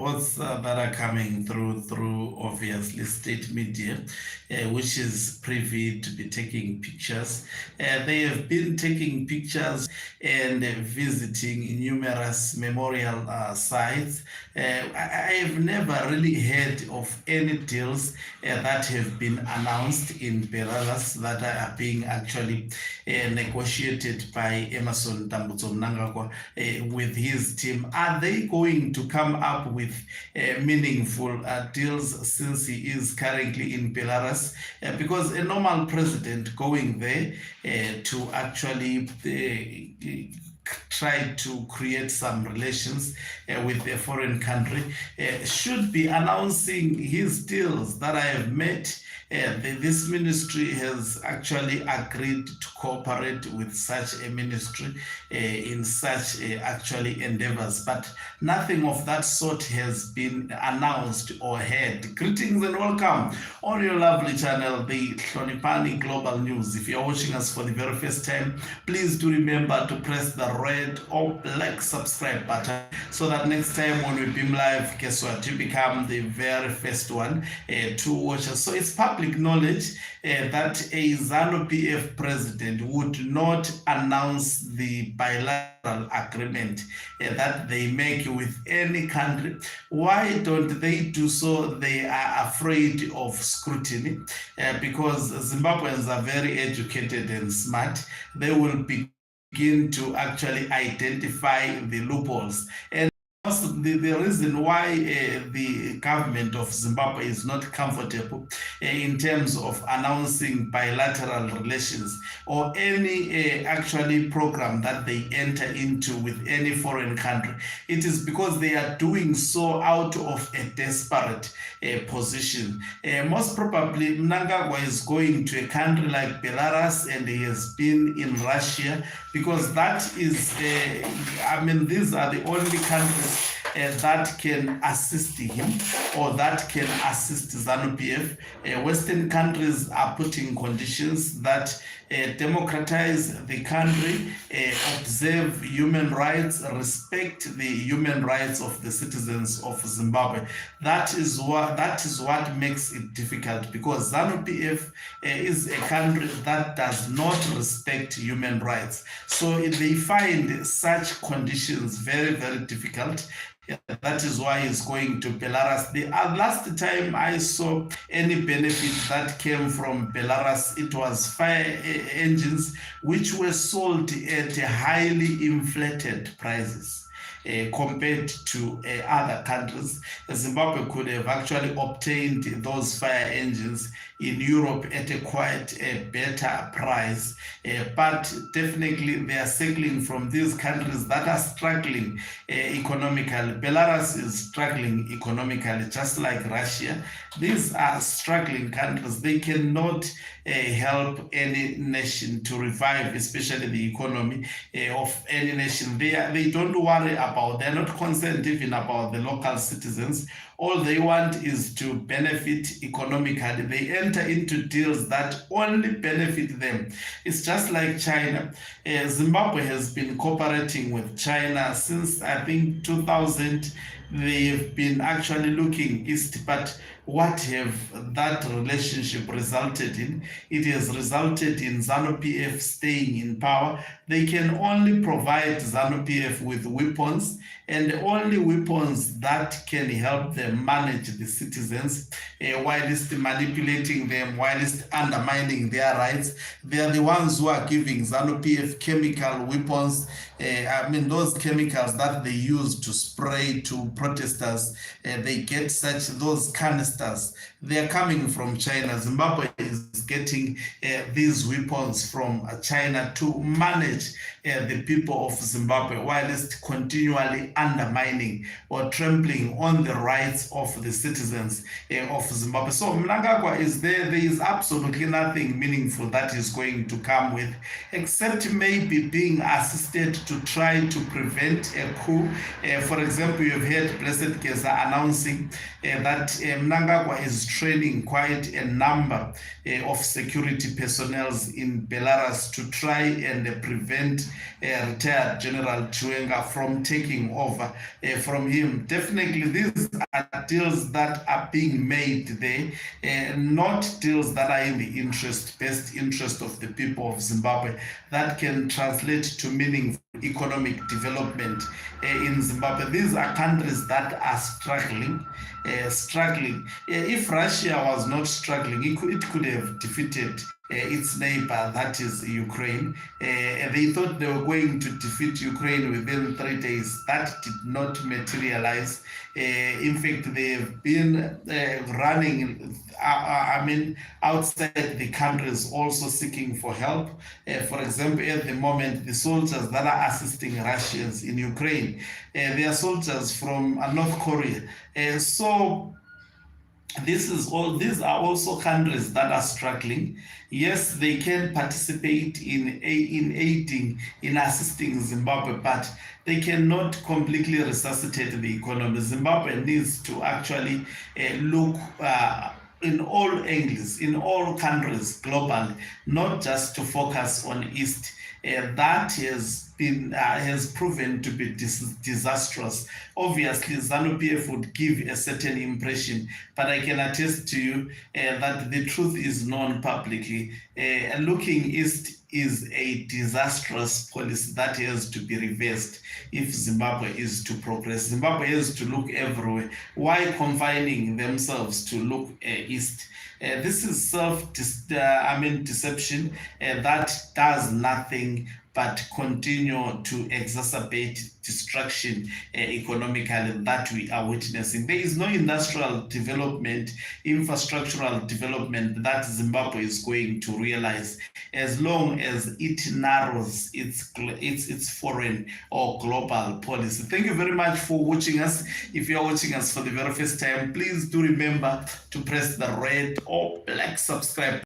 Reports that are coming through obviously state media, which is privy to be taking pictures. They have been taking pictures and visiting numerous memorial sites. I have never really heard of any deals that have been announced in Belarus that are being actually negotiated by Emerson Mnangagwa with his team. Are they going to come up with meaningful deals since he is currently in Belarus? Because a normal president going there to actually try to create some relations with a foreign country should be announcing his deals that I have met. This ministry has actually agreed to cooperate with such a ministry in such actually endeavors, but nothing of that sort has been announced or heard. Greetings and welcome on your lovely channel, the Hlonipani Global News. If you're watching us for the very first time, please do remember to press the red or black subscribe button so that next time when we beam live, guess what, you become the very first one to watch us. So it's public knowledge that a ZANU-PF president would not announce the bilateral agreement that they make with any country. Why don't they do so? They are afraid of scrutiny because Zimbabweans are very educated and smart. They will begin to actually identify the loopholes. And the reason why the government of Zimbabwe is not comfortable in terms of announcing bilateral relations or any actually program that they enter into with any foreign country, it is because they are doing so out of a desperate position. Most probably Mnangagwa is going to a country like Belarus, and he has been in Russia because that is these are the only countries that can assist him or that can assist ZANU-PF. Western countries are putting conditions that democratize the country, observe human rights, respect the human rights of the citizens of Zimbabwe. That is what makes it difficult, because ZANU-PF is a country that does not respect human rights. So they find such conditions very, very difficult. That is why he's going to Belarus. The last time I saw any benefit that came from Belarus, it was fire engines which were sold at highly inflated prices. Compared to other countries. Zimbabwe could have actually obtained those fire engines in Europe at a quite better price, but definitely they are circling from these countries that are struggling economically. Belarus is struggling economically, just like Russia. These are struggling countries. They cannot help any nation to revive, especially the economy of any nation. They don't worry about, they're not concerned even about the local citizens. All they want is to benefit economically. They enter into deals that only benefit them. It's just like China. Zimbabwe has been cooperating with China since, I think, 2000. They've been actually looking east, but what have that relationship resulted in? It has resulted in ZANU-PF staying in power. They can only provide ZANU-PF with weapons, and the only weapons that can help them manage the citizens whilst manipulating them, whilst undermining their rights. They are the ones who are giving ZANU-PF chemical weapons. Those chemicals that they use to spray to protesters, they get those canisters. They are coming from China. Zimbabwe is getting these weapons from China to manage the people of Zimbabwe, whilst continually undermining or trampling on the rights of the citizens of Zimbabwe. So Mnangagwa is there. There is absolutely nothing meaningful that is going to come with, except maybe being assisted to try to prevent a coup. For example, you've heard heard Blessed Keza announcing that Mnangagwa is training quite a number of security personnel in Belarus to try and prevent retired General Chiwenga from taking over from him. Definitely, these are deals that are being made there, not deals that are in the best interest of the people of Zimbabwe, that can translate to meaningful economic development in Zimbabwe. These are countries that are struggling. If Russia was not struggling, it could have defeated its neighbor, that is Ukraine. They thought they were going to defeat Ukraine within 3 days. That did not materialize. In fact, they've been running, outside the countries also seeking for help. For example, at the moment, the soldiers that are assisting Russians in Ukraine, they are soldiers from North Korea. So these are also countries that are struggling. Yes, they can participate in aiding, in assisting Zimbabwe, but they cannot completely resuscitate the economy. Zimbabwe needs to actually look in all angles, in all countries globally, not just to focus on East. That has proven to be disastrous. Obviously, ZANU-PF would give a certain impression, but I can attest to you that the truth is known publicly. Looking East is a disastrous policy that has to be reversed if Zimbabwe is to progress. Zimbabwe has to look everywhere. Why confining themselves to look East? This is deception that does nothing but continue to exacerbate destruction economically that we are witnessing. There is no industrial development, infrastructural development that Zimbabwe is going to realize as long as it narrows its foreign or global policy. Thank you very much for watching us. If you are watching us for the very first time, please do remember to press the red or black subscribe